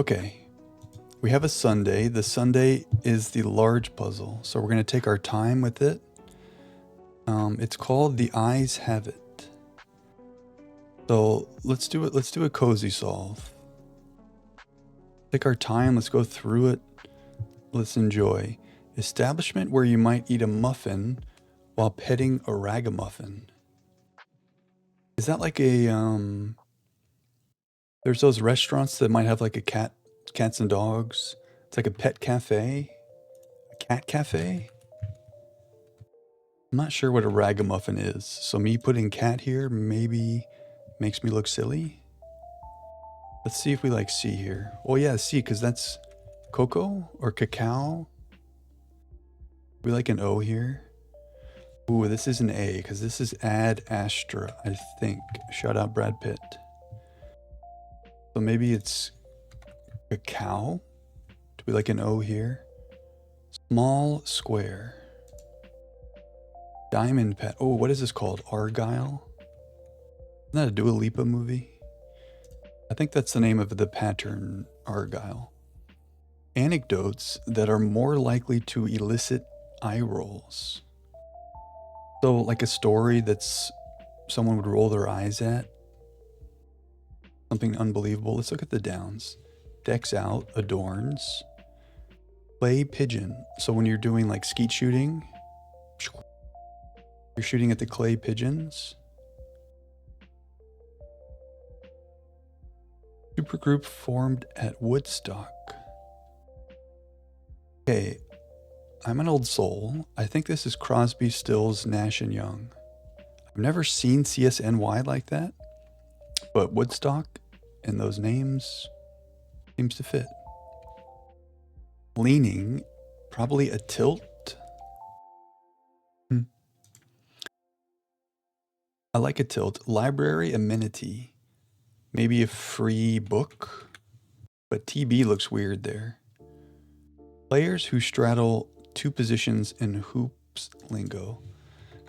Okay, we have a sundae. The sundae is the large puzzle, so we're going to take our time with it. It's called The Eyes Have It. So let's do it. Let's do a cozy solve. Take our time. Let's go through it. Let's enjoy. Establishment where you might eat a muffin while petting a ragamuffin. Is that like a there's those restaurants that might have like a cats and dogs. It's like a pet cafe, a cat cafe. I'm not sure what a ragamuffin is, so me putting cat here maybe makes me look silly. Let's see if we like C here. Oh yeah, C, because that's cocoa or cacao. We like an O here. Ooh, this is an A, because this is Ad Astra, I think. Shout out Brad Pitt. So maybe it's cacao. Do we like an O here? Small square. Diamond pet. Oh, what is this called? Argyle? Isn't that a Dua Lipa movie? I think that's the name of the pattern, Argyle. Anecdotes that are more likely to elicit eye rolls. So like a story that's someone would roll their eyes at. Something unbelievable. Let's look at the downs. Decks out, adorns. Clay pigeon. So when you're doing like skeet shooting, you're shooting at the clay pigeons. Supergroup formed at Woodstock. Okay, I'm an old soul. I think this is Crosby, Stills, Nash and Young. I've never seen CSNY like that, but Woodstock and those names seems to fit. Leaning, probably a tilt. I like a tilt. Library amenity, maybe a free book, but TB looks weird there. Players who straddle two positions in hoops lingo.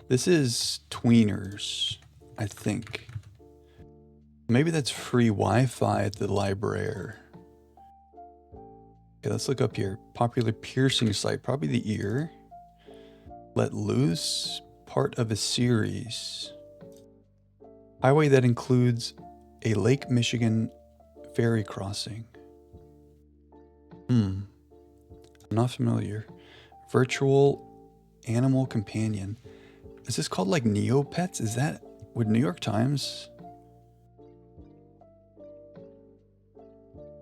This is tweeners, I think. Maybe that's free Wi-Fi at the library. Okay, let's look up here. Popular piercing site, probably the ear. Let loose, part of a series. Highway that includes a Lake Michigan ferry crossing. I'm not familiar. Virtual animal companion. Is this called like Neopets? Is that, would New York Times?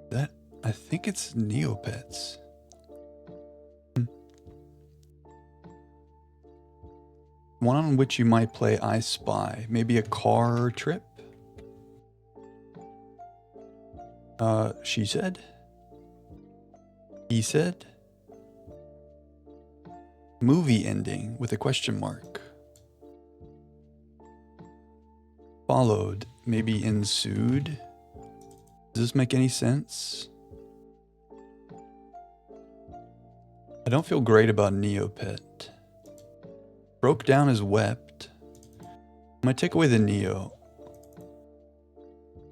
That, I think it's Neopets. One on which you might play I Spy. Maybe a car trip? She said? He said? Movie ending with a question mark. Followed, maybe ensued. Does this make any sense? I don't feel great about Neopet. Broke down as wept. I'm gonna take away the Neo.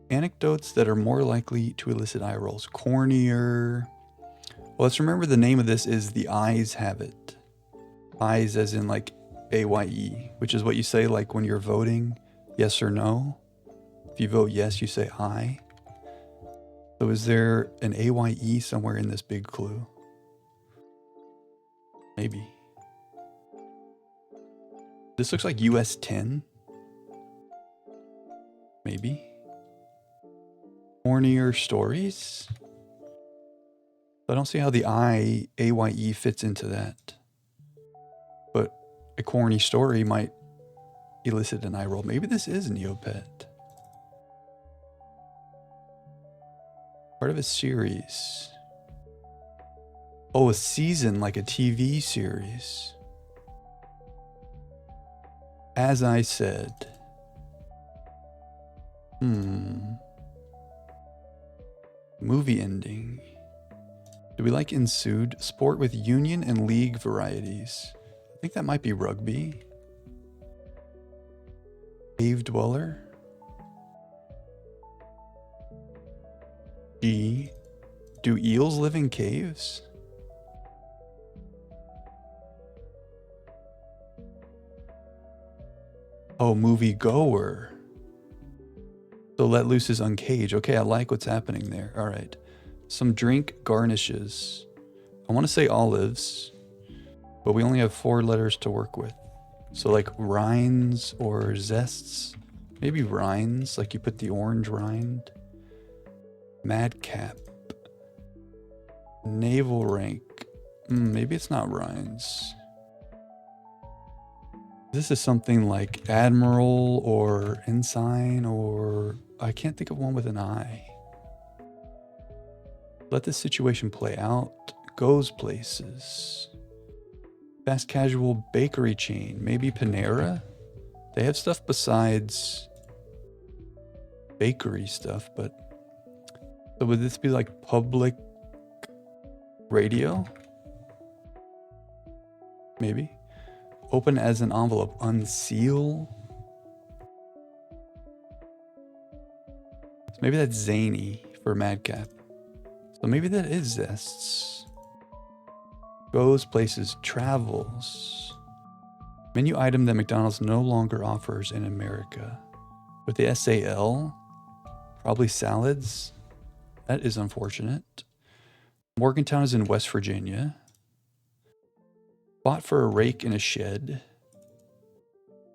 Anecdotes that are more likely to elicit eye rolls. Cornier. Well, let's remember the name of this is The Eyes Have It. Eyes as in like AYE, which is what you say like when you're voting, yes or no. If you vote yes, you say aye. So is there an AYE somewhere in this big clue? Maybe. This looks like US 10. Maybe. Cornier stories. I don't see how the AYE fits into that. But a corny story might elicit an eye roll. Maybe this is Neopet. Part of a series. Oh, a season, like a TV series. As I said. Movie ending. Do we like ensued? Sport with union and league varieties. I think that might be rugby. Cave dweller. G. Do eels live in caves? Oh, movie goer. So let loose is uncage. Okay, I like what's happening there. All right. Some drink garnishes. I want to say olives, but we only have 4 letters to work with. So like rinds or zests. Maybe rinds, like you put the orange rind. Madcap. Naval rank. Maybe it's not rinds. This is something like admiral or ensign, or I can't think of one with an I. Let the situation play out. Goes places. Fast casual bakery chain. Maybe Panera? They have stuff besides bakery stuff, but so would this be like public radio? Maybe. Open as an envelope. Unseal. So maybe that's zany for madcap. So maybe that is zests. Goes places. Travels. Menu item that McDonald's no longer offers in America. With the SAL, probably salads. That is unfortunate. Morgantown is in West Virginia. Bought for a rake in a shed.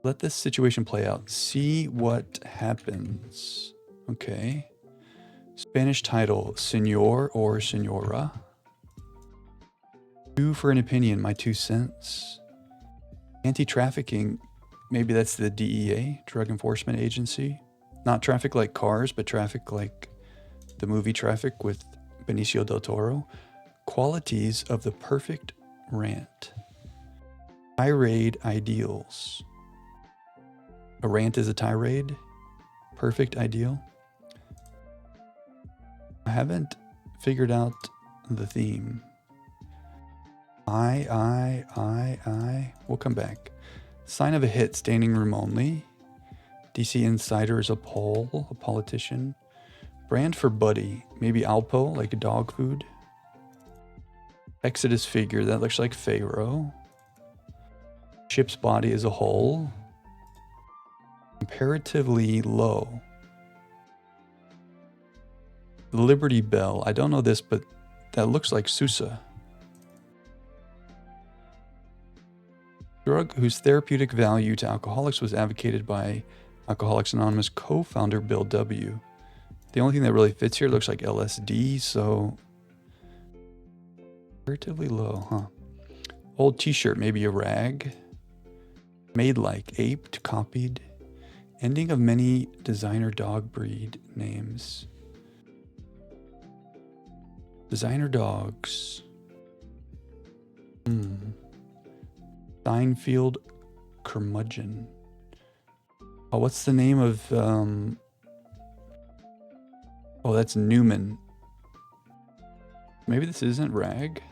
Let this situation play out. See what happens. Okay. Spanish title, Senor or Senora. 2 for an opinion, my 2 cents. Anti-trafficking, maybe that's the DEA, Drug Enforcement Agency. Not traffic like cars, but traffic like the movie Traffic with Benicio del Toro. Qualities of the perfect rant. Tirade ideals. A rant is a tirade. Perfect ideal. I haven't figured out the theme. I. We'll come back. Sign of a hit, standing room only. DC Insider is a poll, a politician. Brand for Buddy, maybe Alpo, like a dog food. Exodus figure, that looks like Pharaoh. Ship's body is a whole. Comparatively low. The Liberty Bell, I don't know this, but that looks like Sousa. Drug whose therapeutic value to alcoholics was advocated by Alcoholics Anonymous co-founder Bill W. The only thing that really fits here looks like LSD, so comparatively low, huh? Old t-shirt, maybe a rag. Made like, aped, copied. Ending of many designer dog breed names. Designer dogs. Steinfield curmudgeon. Oh, what's the name of, oh, that's Newman. Maybe this isn't Rag.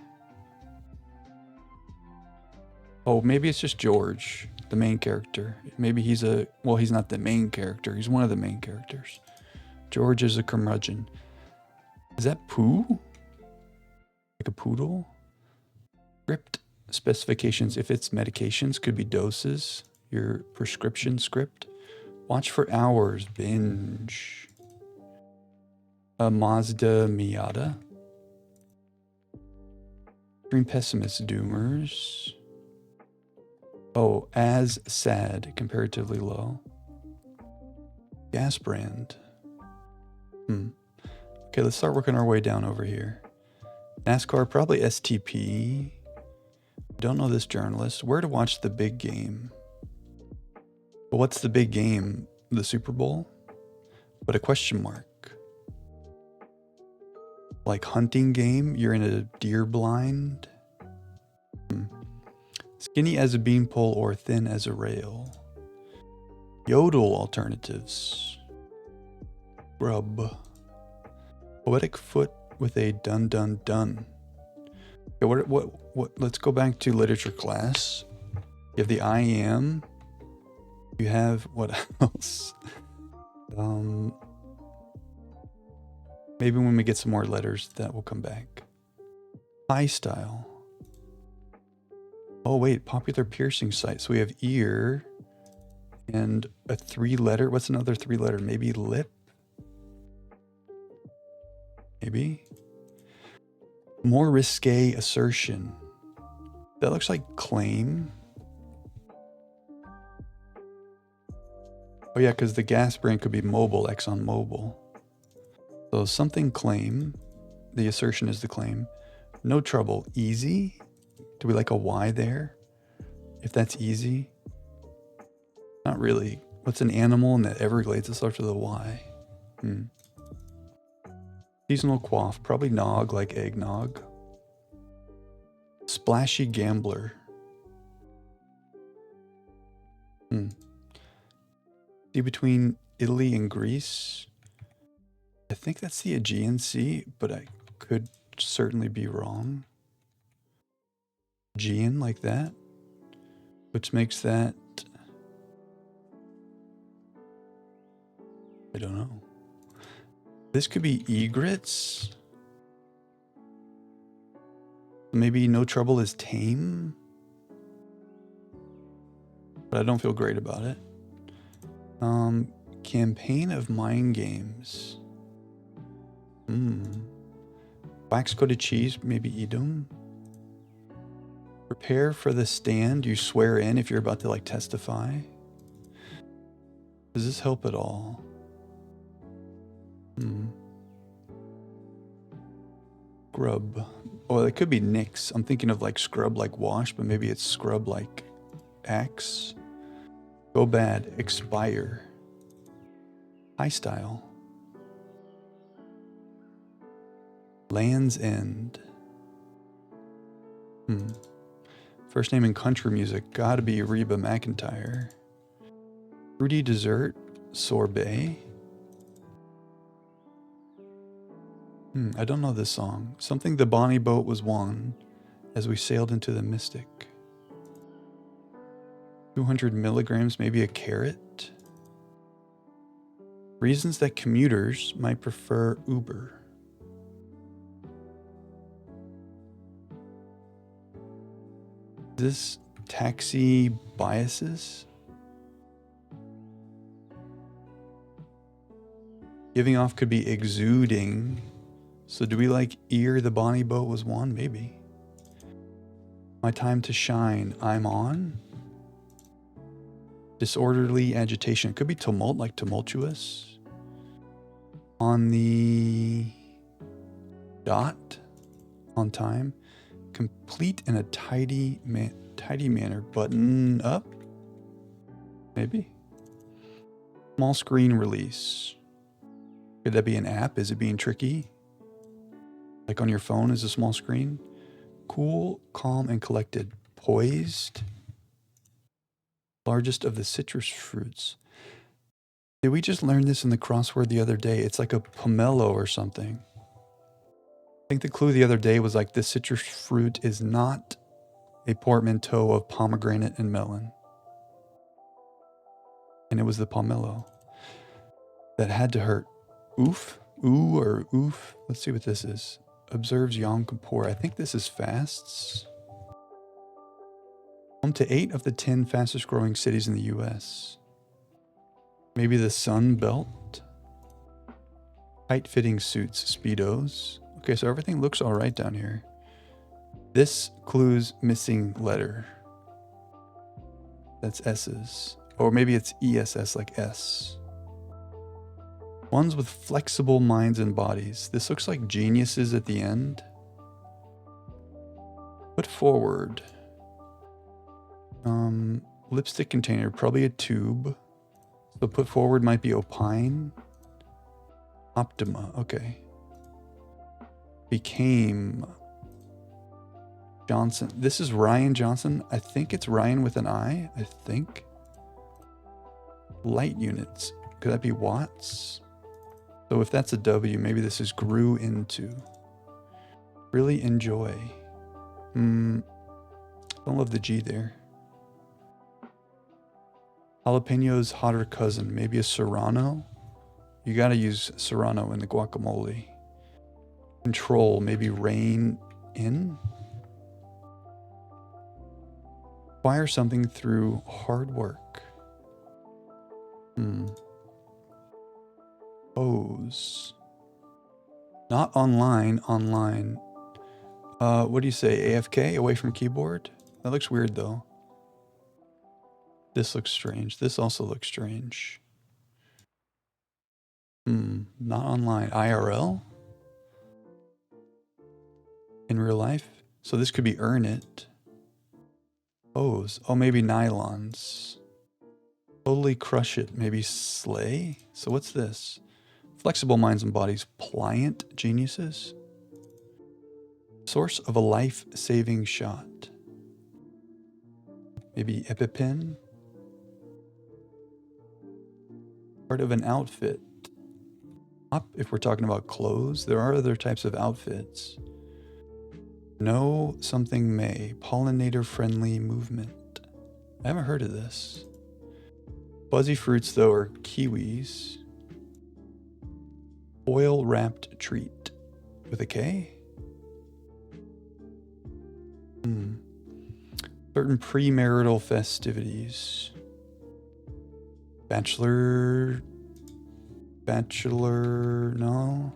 Oh, maybe it's just George, the main character. Maybe he's well, he's not the main character. He's one of the main characters. George is a curmudgeon. Is that Pooh? Like a poodle? Script specifications. If it's medications, could be doses. Your prescription script. Watch for hours. Binge. A Mazda Miata. Extreme pessimist. Doomers. Oh, as sad. Comparatively low. Gas brand. Okay, let's start working our way down over here. NASCAR, probably STP. Don't know this journalist. Where to watch the big game? Well, what's the big game? The Super Bowl? But a question mark. Like hunting game? You're in a deer blind? Skinny as a beanpole or thin as a rail. Yodel alternatives. Grub. Poetic foot with a dun dun dun. Okay, what let's go back to literature class. You have the I am. You have what else? Maybe when we get some more letters, that will come back. High style. Oh wait, popular piercing site. So we have ear and a 3-letter. What's another 3-letter? Maybe lip? Maybe? More risque assertion. That looks like claim. Oh yeah, because the gas brand could be Mobil, Exxon Mobil. So something claim. The assertion is the claim. No trouble. Easy? Do we like a Y there? If that's easy? Not really. What's an animal in the Everglades that starts with a Y? Seasonal quaff. Probably nog, like eggnog. Splashy gambler. See between Italy and Greece? I think that's the Aegean Sea, but I could certainly be wrong. Aegean, like that? Which makes that... I don't know. This could be egrets? Maybe no trouble is tame? But I don't feel great about it. Campaign of mind games. Wax-coated cheese, maybe Edom. Prepare for the stand. You swear in if you're about to like testify. Does this help at all? Scrub. Oh, it could be nix. I'm thinking of like scrub like wash, but maybe it's scrub like axe. Go bad. Expire. High style. Land's End. First name in country music. Gotta be Reba McEntire. Fruity dessert. Sorbet. I don't know this song. Something the bonnie boat was won as we sailed into the mystic. 200 milligrams, maybe a carrot. Reasons that commuters might prefer Uber. This taxi biases? Giving off could be exuding. So do we like ear the bonnie boat was won? Maybe. My time to shine. I'm on. Disorderly agitation. It could be tumult, like tumultuous. On the dot. On time. Complete in a tidy manner. Button up. Maybe. Small screen release. Could that be an app? Is it being tricky? Like on your phone is a small screen. Cool, calm, and collected. Poised. Largest of the citrus fruits. Did we just learn this in the crossword the other day? It's like a pomelo or something. I think the clue the other day was like this citrus fruit is not a portmanteau of pomegranate and melon. And it was the pomelo. That had to hurt. Oof. Ooh or oof. Let's see what this is. Observes Yom Kippur. I think this is fasts. Home to 8 of the 10 fastest growing cities in the US. Maybe the Sun Belt. Tight fitting suits, Speedos. Okay, so everything looks all right down here. This clue's missing letter. That's S's. Or maybe it's ESS like S. Ones with flexible minds and bodies. This looks like geniuses at the end. Put forward. Lipstick container, probably a tube. So put forward might be opine. Optima, okay. Became Johnson. This is Ryan Johnson. I think it's Ryan with an I, I think. Light units. Could that be watts? So if that's a W, maybe this is grew into. Really enjoy. Don't love the G there. Jalapeno's hotter cousin. Maybe a Serrano. You gotta use Serrano in the guacamole. Control, maybe rein in. Acquire something through hard work. Pose. Not online, online. What do you say? AFK, away from keyboard? That looks weird though. This looks strange. This also looks strange. Not online. IRL? In real life? So this could be earn it. Pose. Oh, maybe nylons. Totally crush it. Maybe slay? So what's this? Flexible minds and bodies. Pliant geniuses? Source of a life-saving shot. Maybe EpiPen? Part of an outfit. If we're talking about clothes, there are other types of outfits. Know something may. Pollinator-friendly movement. I haven't heard of this. Fuzzy fruits, though, are kiwis. Oil-wrapped treat. With a K? Certain premarital festivities. Bachelor, no?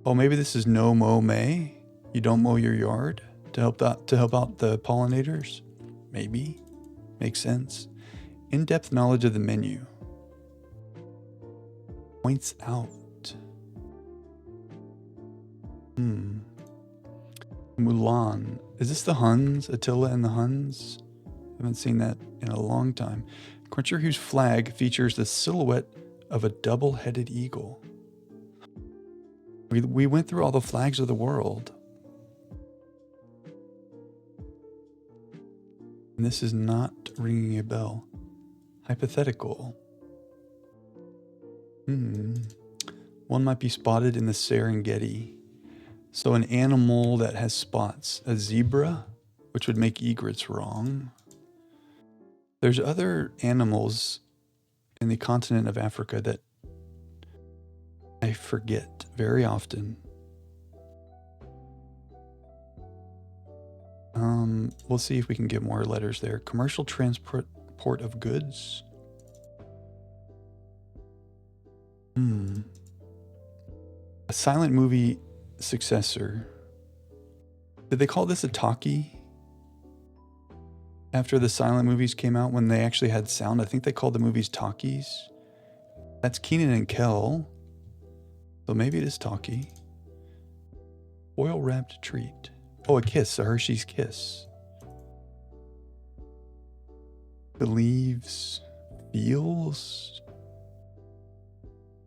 Oh, maybe this is no mow May. You don't mow your yard to help out the pollinators. Maybe. Makes sense. In-depth knowledge of the menu. Points out. Mulan. Is this the Huns? Attila and the Huns? Haven't seen that in a long time. Quencher whose flag features the silhouette of a double-headed eagle. We went through all the flags of the world. And this is not ringing a bell. Hypothetical. One might be spotted in the Serengeti. So an animal that has spots. A zebra, which would make egrets wrong. There's other animals in the continent of Africa that I forget very often. We'll see if we can get more letters there. Commercial transport of goods. A silent movie successor. Did they call this a talkie? After the silent movies came out, when they actually had sound, I think they called the movies talkies. That's Kenan and Kel. So maybe it is talkie. Oil-wrapped treat. Oh, a kiss, a Hershey's Kiss. Believes, feels.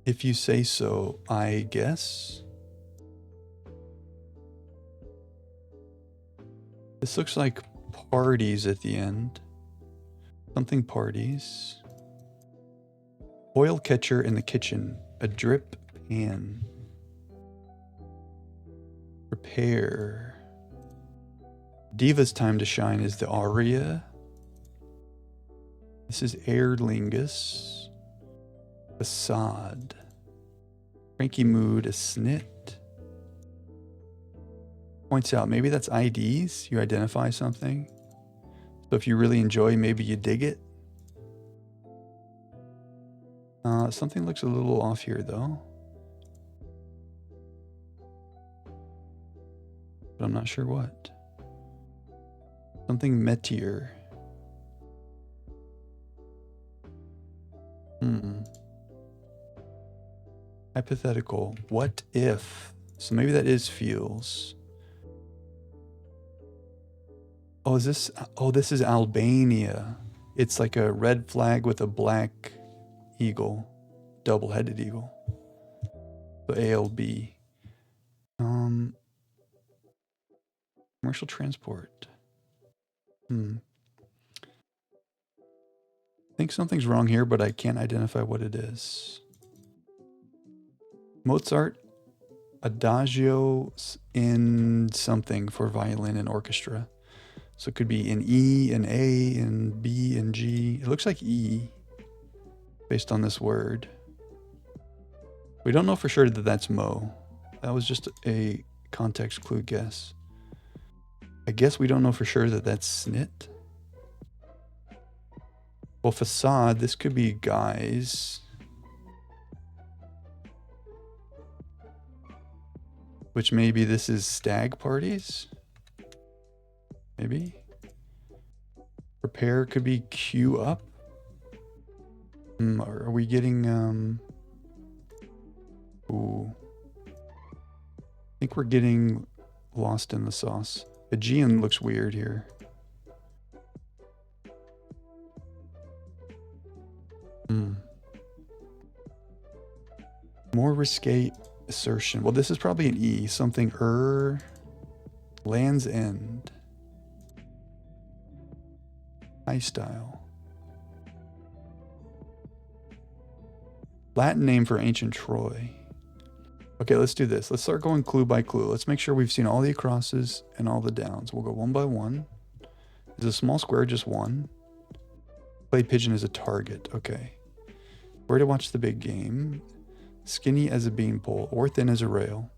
If you say so, I guess. This looks like parties at the end. Something parties. Oil catcher in the kitchen. A drip pan. Prepare. Diva's time to shine is the aria. This is Aer Lingus. Facade. Cranky mood, a snit. Points out, maybe that's IDs. You identify something. So if you really enjoy, maybe you dig it. Something looks a little off here though. But I'm not sure what. Something metier. Hypothetical. What if? So maybe that is feels. Oh, is this? Oh, this is Albania. It's like a red flag with a black eagle, double-headed eagle. So ALB. Commercial transport. I think something's wrong here, but I can't identify what it is. Mozart, adagio in something for violin and orchestra. So it could be in E, and A, and B, and G. It looks like E, based on this word. We don't know for sure that that's Mo. That was just a context clue guess. I guess we don't know for sure that that's Snit. Well, facade, this could be guys. Which maybe this is stag parties? Maybe? Prepare could be queue up. Are we getting, ooh. I think we're getting lost in the sauce. Aegean looks weird here. More risque assertion. Well, this is probably an E. Something Land's End. High style. Latin name for ancient Troy. Okay, let's do this. Let's start going clue by clue. Let's make sure we've seen all the acrosses and all the downs. We'll go one by one. Is a small square just one? Play pigeon is a target. Okay. Where to watch the big game? Skinny as a beanpole or thin as a rail.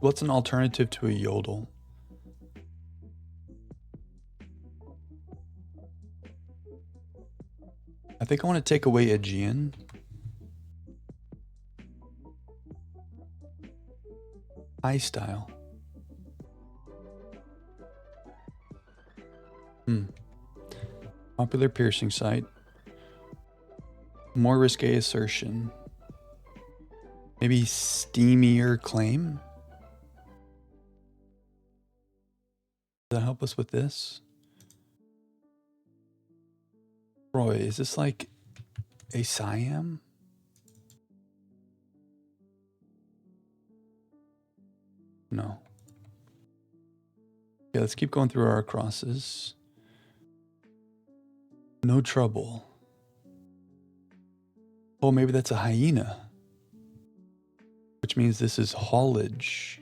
What's an alternative to a yodel? I think I want to take away Aegean. High style. Popular piercing site. More risque assertion. Maybe steamier claim? Does that help us with this? Roy, is this like a Siam? No. Okay, let's keep going through our crosses. No trouble. Oh, maybe that's a hyena. Which means this is haulage.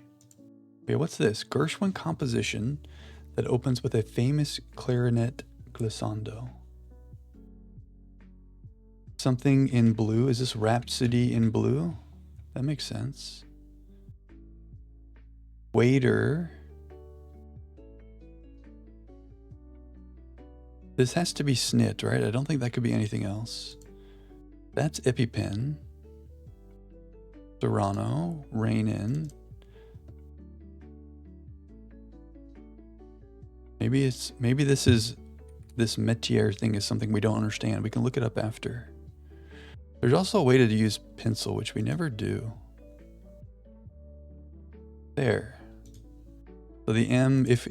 Okay, what's this? Gershwin composition that opens with a famous clarinet glissando. Something in blue. Is this Rhapsody in Blue? That makes sense. Waiter. This has to be Snit, right? I don't think that could be anything else. That's EpiPen. Serrano. Rain In. Maybe this métier thing is something we don't understand. We can look it up after. There's also a way to use pencil, which we never do. There. So the M, if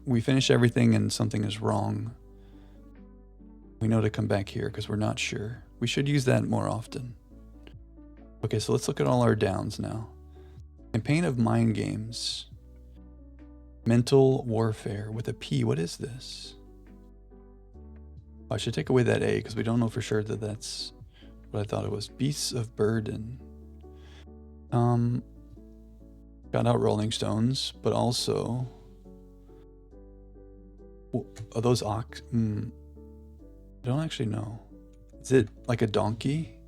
we finish everything and something is wrong, we know to come back here because we're not sure. We should use that more often. Okay, so let's look at all our downs now. Campaign of mind games. Mental warfare with a P. What is this? Oh, I should take away that A because we don't know for sure that that's what I thought it was. Beasts of Burden. Got out Rolling Stones, but also... Are those ox? I don't actually know. Is it like a donkey?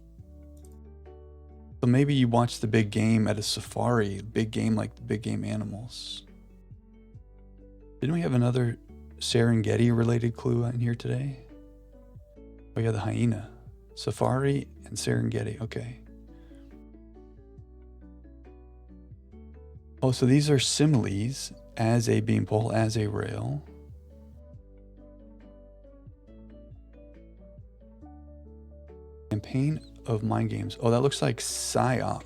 So maybe you watch the big game at a safari. Big game like the big game animals. Didn't we have another Serengeti related clue in here today? Oh yeah, the hyena. Safari and Serengeti. Okay. Oh, so these are similes. As a beanpole, as a rail. Campaign of mind games. Oh, that looks like PSYOP.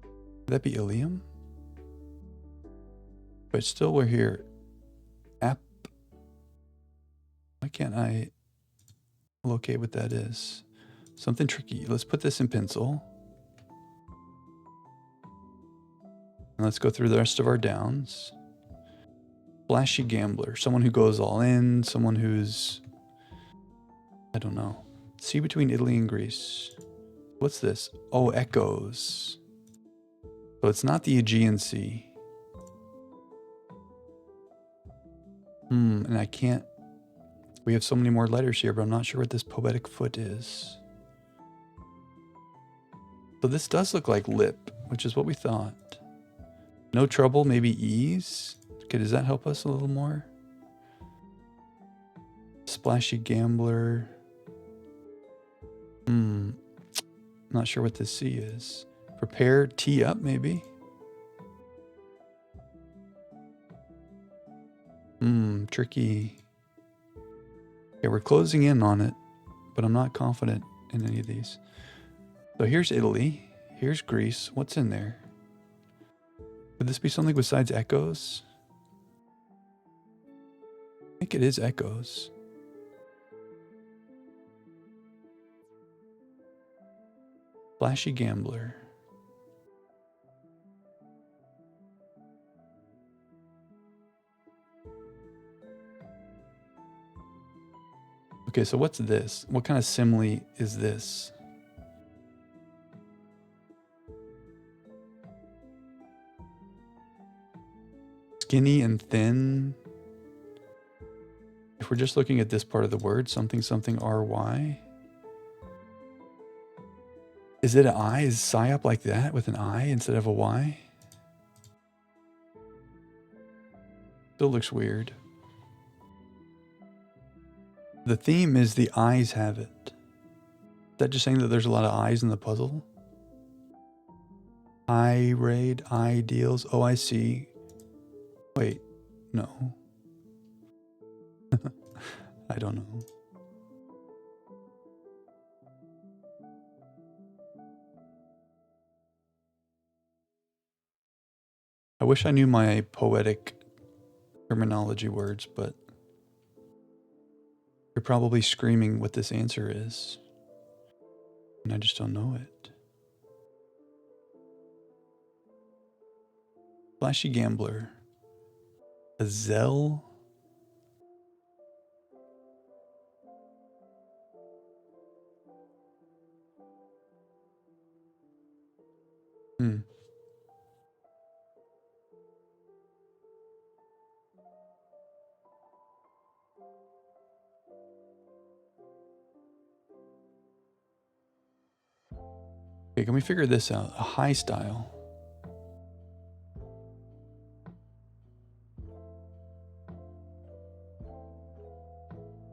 Would that be Ilium? But still we're here. App. Why can't I locate what that is? Something tricky. Let's put this in pencil. And let's go through the rest of our downs. Flashy gambler. Someone who goes all in. Someone who's... I don't know. See between Italy and Greece. What's this? Oh, echoes. So it's not the Aegean Sea. And I can't... We have so many more letters here, but I'm not sure what this poetic foot is. So this does look like lip, which is what we thought. No trouble, maybe ease. Okay, does that help us a little more? Splashy gambler. Not sure what this C is. Prepare, tee up, maybe. Tricky. Okay, we're closing in on it, but I'm not confident in any of these. So here's Italy. Here's Greece. What's in there? Could this be something besides echoes? I think it is echoes. Flashy gambler. Okay, so what's this? What kind of simile is this? Skinny and thin. If we're just looking at this part of the word, something, something, RY. Is it an I? Is psi up like that with an I instead of a Y? Still looks weird. The theme is the eyes have it. Is that just saying that there's a lot of eyes in the puzzle? I raid, ideals. Oh, I see. Wait, no. I don't know. I wish I knew my poetic terminology words, but you're probably screaming what this answer is. And I just don't know it. Flashy gambler. A Zell. Okay, can we figure this out? A high style.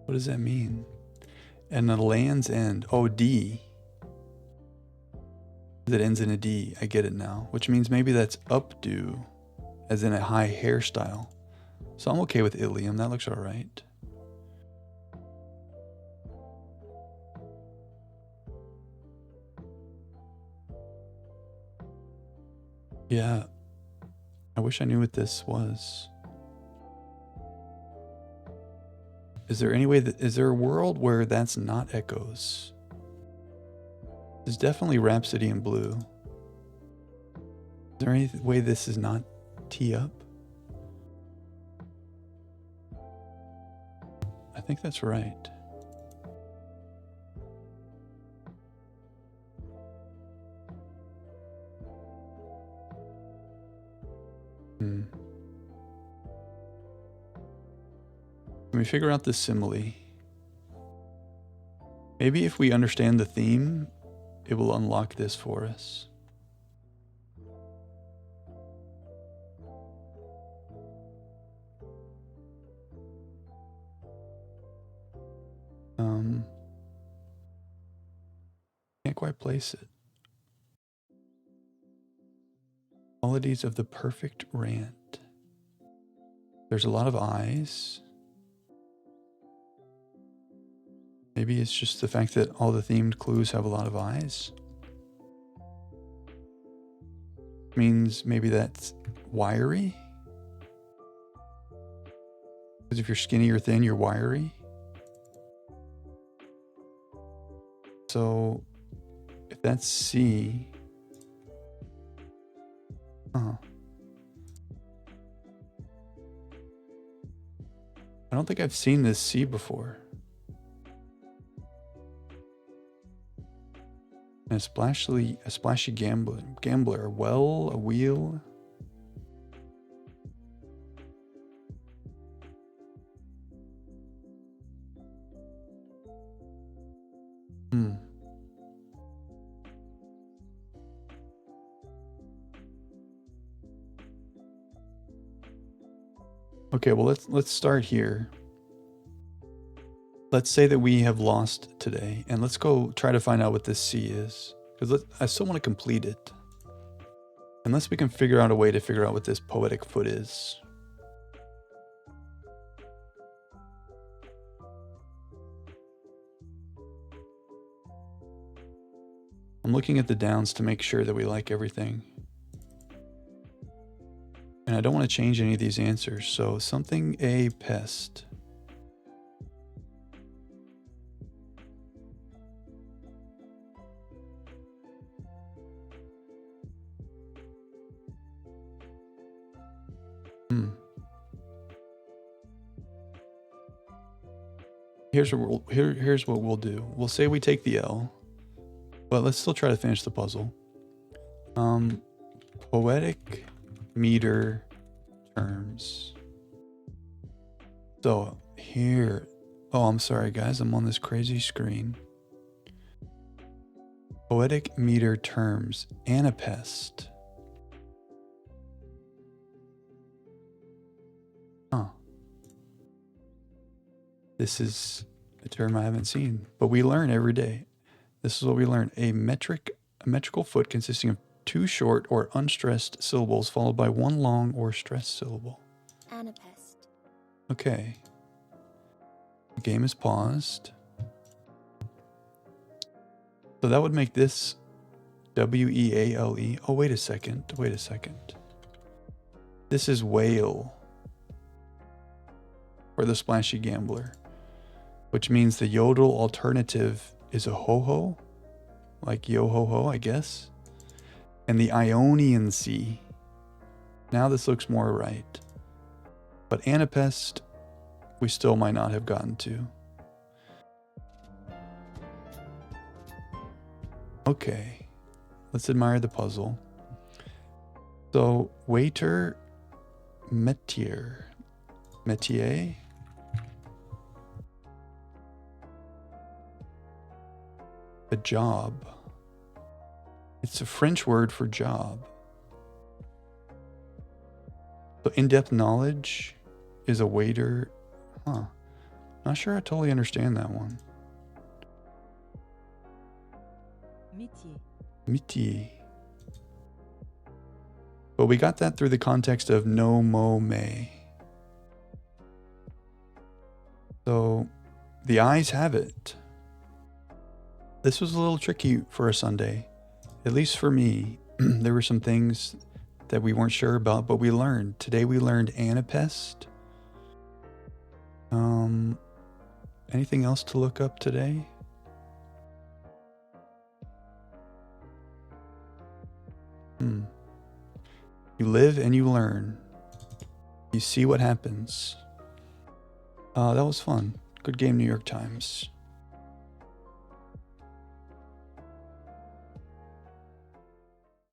What does that mean? And the Land's End. Oh, D. That ends in a D. I get it now. Which means maybe that's updo, as in a high hairstyle. So I'm okay with Ilium. That looks all right. Yeah. I wish I knew what this was. Is there any way that... Is there a world where that's not echoes? There's definitely Rhapsody in Blue. Is there any way this is not tee up? I think that's right. Can we figure out the simile? Maybe if we understand the theme, it will unlock this for us. Can't quite place it. Qualities of the perfect rant. There's a lot of eyes. Maybe it's just the fact that all the themed clues have a lot of eyes. Means maybe that's wiry. Because if you're skinny or thin, you're wiry. So if that's C, I don't think I've seen this C before. And a splashy gambler. A well, a wheel. Okay, well let's start here. Let's say that we have lost today, and let's go try to find out what this C is, because I still want to complete it. Unless we can figure out a way to figure out what this poetic foot is. I'm looking at the downs to make sure that we like everything. And I don't want to change any of these answers, so something a pest. Here's what we'll do. We'll say we take the L, but let's still try to finish the puzzle. Poetic meter terms. So here, oh, I'm sorry guys, I'm on this crazy screen. Poetic meter terms, anapest. This is a term I haven't seen, but we learn every day. This is what we learn. A metrical foot consisting of 2 short or unstressed syllables followed by 1 long or stressed syllable. Anapest. Okay. The game is paused. So that would make this W-E-A-L-E. Oh, wait a second. This is whale. Or the splashy gambler. Which means the yodel alternative is a ho-ho. Like yo-ho-ho, I guess. And the Ionian Sea. Now this looks more right. But anapest, we still might not have gotten to. Okay. Let's admire the puzzle. So, waiter, métier. Métier? A job. It's a French word for job. So in-depth knowledge is a waiter. Not sure I totally understand that one. Métier. But we got that through the context of no mo may. So the eyes have it. This was a little tricky for a Sunday, at least for me. There were some things that we weren't sure about, but we learned. Today we learned anapest. Anything else to look up today? You live and you learn. You see what happens. That was fun. Good game, New York Times.